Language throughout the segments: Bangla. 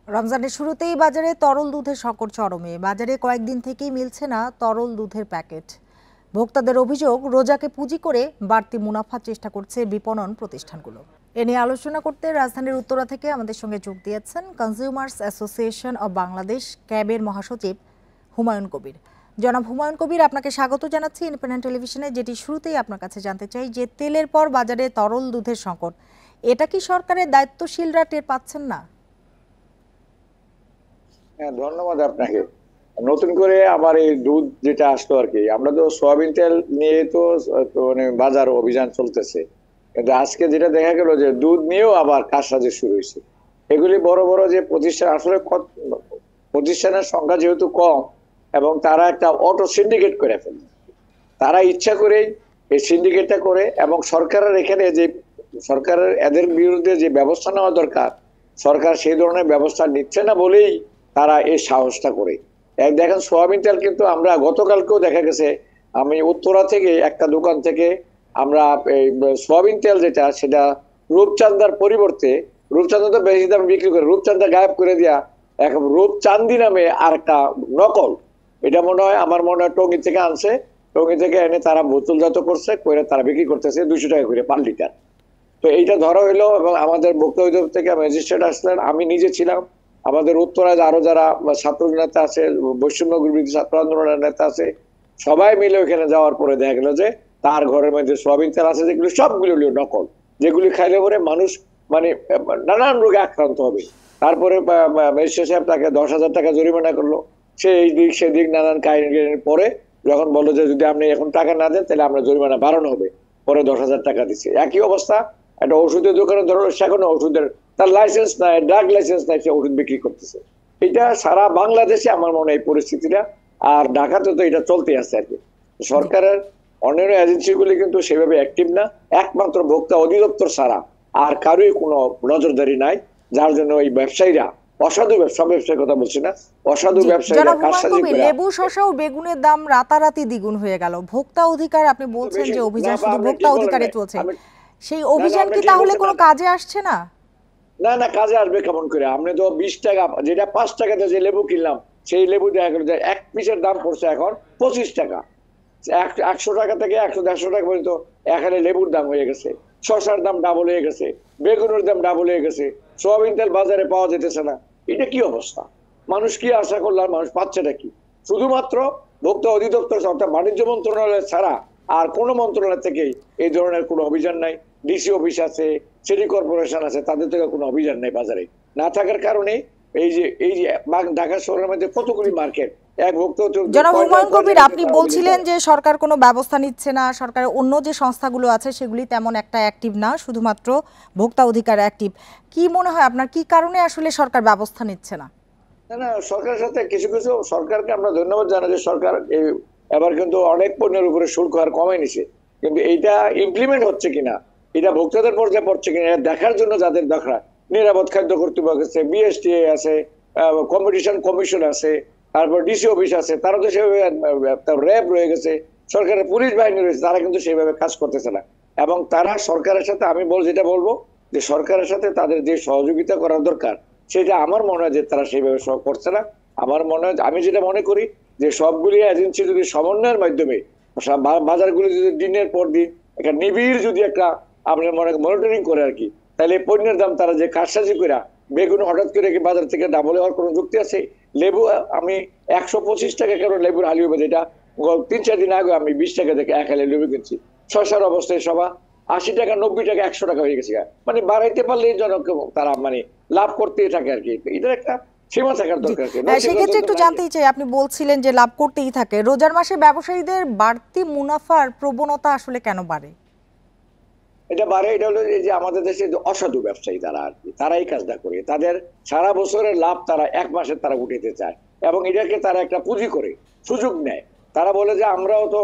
রমজানের শুরুতেই বাজারে তরল দুধের সংকট চরমে। বাজারে কয়েকদিন থেকেই মিলছে না তরল দুধের প্যাকেট। ভোক্তাদের অভিযোগ, রোজাকে পুঁজি করে বাড়তি মুনাফার চেষ্টা করছে বিপণন প্রতিষ্ঠানগুলো। এ নিয়ে আলোচনা করতে রাজধানীর উত্তরা থেকে আমাদের সঙ্গে যোগ দিয়েছেন কনজিউমার্স অ্যাসোসিয়েশন অব বাংলাদেশ ক্যাবের মহাসচিব হুমায়ুন কবির। জনাব হুমায়ুন কবির, আপনাকে স্বাগত জানাচ্ছি ইন্ডিপেন্ডেন্ট টেলিভিশনে। যেটি শুরুতেই আপনার কাছে জানতে চাই যে তেলের পর বাজারে তরল দুধের সংকট, এটা কি সরকারের দায়িত্বশীলরা টের পাচ্ছেন না? হ্যাঁ, ধন্যবাদ আপনাকে। নতুন করে আবার এই দুধ যেটা আসলো আর কি, আমরা তো সয়াবিন তেল নিয়ে তো মানে বাজার অভিযান চলতেছে, কিন্তু আজকে যেটা দেখা গেল যে দুধ নিয়েও আবার কারসাজি শুরু হয়েছে। এগুলি বড় বড় যে প্রতিষ্ঠান, আসলে প্রতিষ্ঠানের সংখ্যা যেহেতু কম এবং তারা একটা অটো সিন্ডিকেট করে ফেলে, তারা ইচ্ছা করেই এই সিন্ডিকেটটা করে, এবং সরকারের এখানে যে সরকারের এদের বিরুদ্ধে যে ব্যবস্থা নেওয়া দরকার, সরকার সেই ধরনের ব্যবস্থা নিচ্ছে না বলেই তারা এই সাহসটা করে। দেখেন, সোয়াবিন তেল কিন্তু আমরা গতকালকেও দেখা গেছে, আমি উত্তরা থেকে একটা দোকান থেকে আমরা এই সোয়াবিন তেল যেটা, সেটা রূপচাঁদার পরিবর্তে, রূপচাঁদা তো বেশি দামে বিক্রি করে, রূপচাঁদা গায়েব করে দিয়া এখন রূপচাঁদি নামে আর একটা নকল, এটা মনে হয় আমার মনে হয় টঙ্গী থেকে আনছে, টঙ্গী থেকে এনে তারা বোতলজাত করছে, করে তারা বিক্রি করতেছে 200 টাকা করে পার লিটার। তো এইটা ধরা হইলো, এবং আমাদের ভোক্তা অধিদপ্তর থেকে ম্যাজিস্ট্রেট আসলেন, আমি নিজে ছিলাম, আমাদের উত্তরায় আরো যারা ছাত্র নেতা আছে, বৈষম্য বিরোধী ছাত্র আন্দোলনের নেতা আছে, সবাই মিলে ওখানে যাওয়ার পরে দেখা গেল যে তার ঘরের মধ্যে সোয়াবিন তেল আছে যেগুলো সবগুলো নকল, যেগুলি খাইলে পরে মানুষ মানে নানান রোগে আক্রান্ত হবে। তারপরে ম্যাজিস্ট্রেট সাহেব তাকে 10,000 টাকা জরিমানা করলো। সে এই দিক সেদিক নানান কাহিনীর পরে যখন বললো যে যদি আপনি এখন টাকা না দেন তাহলে আমরা জরিমানা বাড়ানো হবে, পরে 10,000 টাকা দিচ্ছে। একই অবস্থা একটা ওষুধের দোকানে ধরো, সেখানে ওষুধের তার লাইসেন্স নাই, ড্রাগ লাইসেন্স নাই, সে ওষুধ বিক্রি করতেছে। এটা সারা বাংলাদেশে আমার মনে হয় এই পরিস্থিতিটা, আর ঢাকাতে তো এটা চলতে আছে আর কি। সরকারের অন্যান্য এজেন্সিগুলি কিন্তু সেভাবে অ্যাক্টিভ না, একমাত্র ভোক্তা অধিদপ্তর ছাড়া আর কারোই কোনো নজরদারি নাই, যার জন্য এই ব্যবসায়ীরা, অসাধু ব্যবসায়ীর কথা বলছি না, অসাধু ব্যবসায়ীরা কারসাজি করে। লেবু, শসা ও বেগুনের দাম রাতারাতি দ্বিগুণ হয়ে গেল। ভোক্তা অধিকার, আপনি বলছেন যে অভিযান শুধু ভোক্তা অধিকারে চলছে, সেই অভিযান কি তাহলে কোনো কাজে আসছে না? না না, কাজে আসবে কেমন করে? আপনি তো 20 টাকা, যেটা 5 টাকাতে যে লেবু কিনলাম, সেই লেবু দেখা গেল যে এক পিসের দাম পড়ছে এখন 25 টাকা। 100 টাকা থেকে 100-150 টাকা পর্যন্ত এখানে লেবুর দাম হয়ে গেছে, শসার দাম ডাবল হয়ে গেছে, বেগুনের দাম ডাবল হয়ে গেছে, সোয়াবিন তেল বাজারে পাওয়া যেতেছে না। এটা কি অবস্থা? মানুষ কি আশা করলাম, মানুষ পাচ্ছেটা কি? শুধুমাত্র ভোক্তা অধিদপ্তর অর্থাৎ বাণিজ্য মন্ত্রণালয় ছাড়া আর কোন মন্ত্রণালয় থেকেই এই ধরনের কোনো অভিযান নাই। ডিসি অফিস আছে, সিটি কর্পোরেশন আছে, তাদের থেকে কোনো অভিযান নাই বাজারে না থাকার কারণে এই যে ঢাকা শহরের মধ্যে কতগুলি মার্কেট, এক ভোক্তা। জনাব হুমায়ুন কবির, আপনি বলছিলেন যে সরকার কোনো ব্যবস্থা নিচ্ছে না, সরকারের অন্য যে সংস্থাগুলো আছে সেগুলি তেমন একটা অ্যাক্টিভ না, শুধুমাত্র ভোক্তা অধিকার অ্যাক্টিভ। কি মনে হয় আপনার, কি কারণে আসলে সরকার ব্যবস্থা নিচ্ছে না? না না, সরকারের সাথে কিছু কিছু সরকারকে আমরা ধন্যবাদ জানাই যে সরকার এবার কিন্তু অনেক পণ্যের উপরে শুল্ক আর কমাই নিছে, কিন্তু এইটা ইমপ্লিমেন্ট হচ্ছে কিনা, এটা ভোক্তাদের পর্যায়ে পড়ছে কিনা দেখার জন্য যাদের দরকার, নিরাপদ খাদ্য কর্তৃপক্ষ আছে, বিএসটিএ আছে, কম্পিটিশন কমিশন আছে, তারপর ডিসি অফিস আছে, তারা তো সেভাবে, র্যাব রয়ে গেছে, সরকারের পুলিশ বাহিনী রয়েছে, তারা কিন্তু সেভাবে কাজ করতেছে না। এবং তারা সরকারের সাথে, আমি যেটা বলবো যে সরকারের সাথে তাদের যে সহযোগিতা করার দরকার, সেটা আমার মনে হয় যে তারা সেইভাবে করছে না। আমার মনে হয়, আমি যেটা মনে করি যে সবগুলি এজেন্সি যদি সমন্বয়ের মাধ্যমে বাজারগুলি যদি দিনের পর দিন একটা নিবিড় যদি একটা আপনার মনে মনিটরিং করে আর কি, তাহলে পণ্যের দাম তারা যে কারসাজি করে, বেগুন হঠাৎ করে কি বাজার থেকে ডাবল হওয়ার কোনো যুক্তি আছে? লেবু আমি 125 টাকা কেন লেবুর হালি হবে, যেটা 3-4 দিন আগে আমি 20 টাকা থেকে এক হালি লেবু কিনছি। শসার অবস্থায় সবা 80 টাকা, 90 টাকা, 100 টাকা হয়ে গেছে। মানে বাড়াইতে পারলে জনক তারা মানে লাভ করতেই থাকে আর কি। এটার একটা সীমা থাকার দরকার। সেক্ষেত্রে একটু জানতেই চাই, আপনি বলছিলেন যে লাভ করতেই থাকে, রোজার মাসে ব্যবসায়ীদের বাড়তি মুনাফার প্রবণতা আসলে কেন বাড়ে? এটা বাড়ে, এটা হলো এই যে আমাদের দেশে যে অসাধু ব্যবসায়ী তারা আর কি, তারা এই কাজটা করে, তাদের সারা বছরের লাভ তারা এক মাসে তারা উঠাতে চায়, এবং এটাকে তারা একটা পুঁজি করে সুযোগ নেয়। তারা বলে যে আমরাও তো,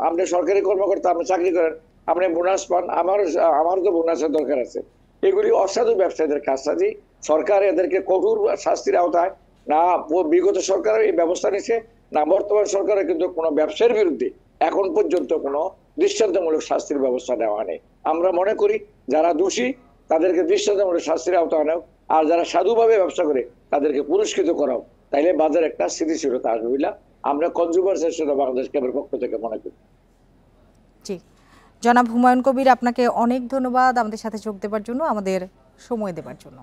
আপনি সরকারি কর্মকর্তা, আপনি চাকরি করেন, আপনি বোনাস পান, আমারও তো বোনাসের দরকার আছে। এগুলি অসাধু ব্যবসায়ীদের কাজটাজি। সরকার এদেরকে কঠোর শাস্তির আওতায় না, বিগত সরকার এই ব্যবস্থা নিচ্ছে না, বর্তমান সরকারের কিন্তু কোনো ব্যবসায়ের বিরুদ্ধে এখন পর্যন্ত কোনো দৃষ্টান্তমূলক শাস্তির ব্যবস্থা নেওয়া নেই। আমরা মনে করি যারা দোষী তাদেরকে দৃষ্টান্তমূলক শাস্তির আওতায় আনা, আর যারা সাধুভাবে ব্যবসা করে তাদেরকে পুরস্কৃত করাও, তাইলে বাজার একটা স্থিতিশীলতা আসবে বলে আমরা কনজিউমার সেশন বাংলাদেশ ক্যাবের পক্ষ থেকে মনে করি। জি, জনাব হুমায়ুন কবির, আপনাকে অনেক ধন্যবাদ আমাদের সাথে যোগ দেওয়ার জন্য, আমাদের সময় দেওয়ার জন্য।